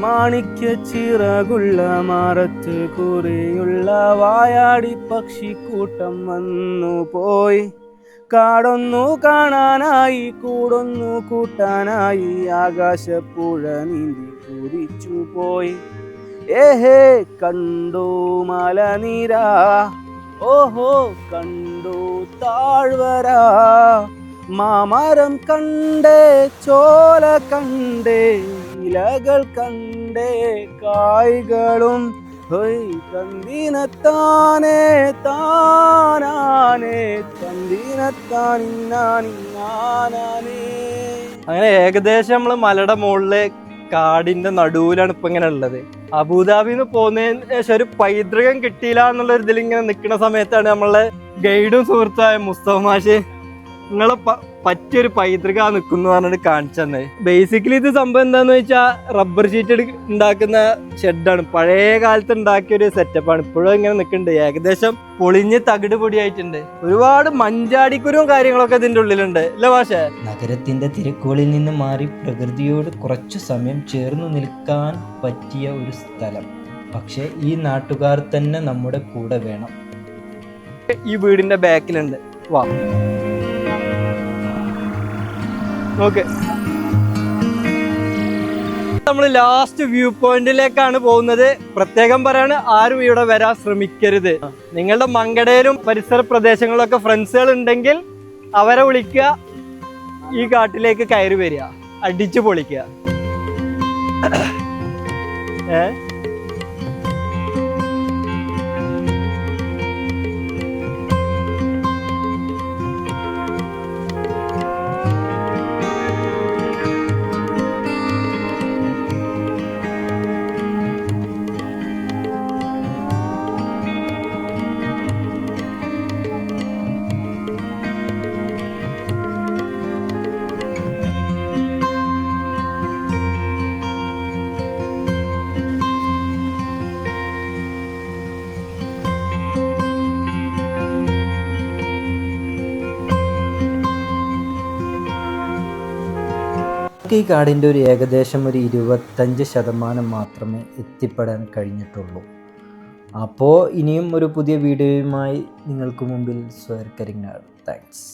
മാണിക്യ ചിറകുള്ള മാറത്ത് കുറിയുള്ള വായാടി പക്ഷിക്കൂട്ടം വന്നു പോയി. കാടൊന്നു കാണാനായി കൂടൊന്നു കൂട്ടാനായി ആകാശപ്പുഴ നീന്തി കുതിച്ചു പോയി. ഏഹേ കണ്ടു മലനിര, ഓഹോ കണ്ടു താഴ്വര, മാമരം കണ്ടേ ചോല കണ്ടേ ഇലകൾ കണ്ടേ കായ്കളും തന്തിനത്താനേ താനാനേ തന്തിനത്താനിന്നാനിന്നാനേ. അങ്ങനെ ഏകദേശം നമ്മള് മലയുടെ മുകളില് കാടിന്റെ നടുവിലാണ് ഇപ്പൊ ഇങ്ങനെ ഉള്ളത്. അബുദാബിന്ന് പോകുന്നതിന് ശേഷം ഒരു പൈതൃകം കിട്ടിയില്ല എന്നുള്ള ഇതിൽ ഇങ്ങനെ നിൽക്കുന്ന സമയത്താണ് നമ്മളെ ഗൈഡും സുഹൃത്തായ മുസ്തഫ മാഷ് നിങ്ങളെ പറ്റിയൊരു പൈതൃക നിൽക്കുന്നു പറഞ്ഞിട്ട് കാണിച്ചു തന്നെ. ബേസിക്കലി ഇത് സംഭവം എന്താന്ന് വെച്ചാൽ റബ്ബർ ഷീറ്റ് ഉണ്ടാക്കുന്ന ഷെഡാണ്. പഴയ കാലത്ത് ഉണ്ടാക്കിയ ഒരു സെറ്റപ്പാണ്. ഇപ്പോഴും ഇങ്ങനെ നിൽക്കുന്നുണ്ട്. ഏകദേശം പൊളിഞ്ഞ് തകിട് പൊടിയായിട്ടുണ്ട്. ഒരുപാട് മഞ്ചാടിക്കുരും കാര്യങ്ങളൊക്കെ ഇതിന്റെ ഉള്ളിലുണ്ട് അല്ലേ മാഷേ? നഗരത്തിന്റെ തിരക്കുകളിൽ നിന്ന് മാറി പ്രകൃതിയോട് കുറച്ചു സമയം ചേർന്നു നിൽക്കാൻ പറ്റിയ ഒരു സ്ഥലം. പക്ഷെ ഈ നാട്ടുകാർ തന്നെ നമ്മുടെ കൂടെ വേണം. ഈ വീടിന്റെ ബാക്കിലുണ്ട്. വാ ഓക്കെ, നമ്മൾ ലാസ്റ്റ് വ്യൂ പോയിന്റിലേക്കാണ് പോകുന്നത്. പ്രത്യേകം പറയാണ്, ആരും ഇവിടെ വരാൻ ശ്രമിക്കരുത്. നിങ്ങളുടെ മങ്കടയിലും പരിസര പ്രദേശങ്ങളിലൊക്കെ ഫ്രണ്ട്സുകൾ ഉണ്ടെങ്കിൽ അവരെ വിളിക്കുക, ഈ കാട്ടിലേക്ക് കയറി വരിക, അടിച്ചു പൊളിക്കുക. ഈ കാടിൻ്റെ ഒരു ഏകദേശം ഒരു 25% മാത്രമേ എത്തിപ്പെടാൻ കഴിഞ്ഞിട്ടുള്ളൂ. അപ്പോൾ ഇനിയും ഒരു പുതിയ വീഡിയോയുമായി നിങ്ങൾക്ക് മുമ്പിൽ സ്വയർ കരിങ്ങാട്. താങ്ക്സ്.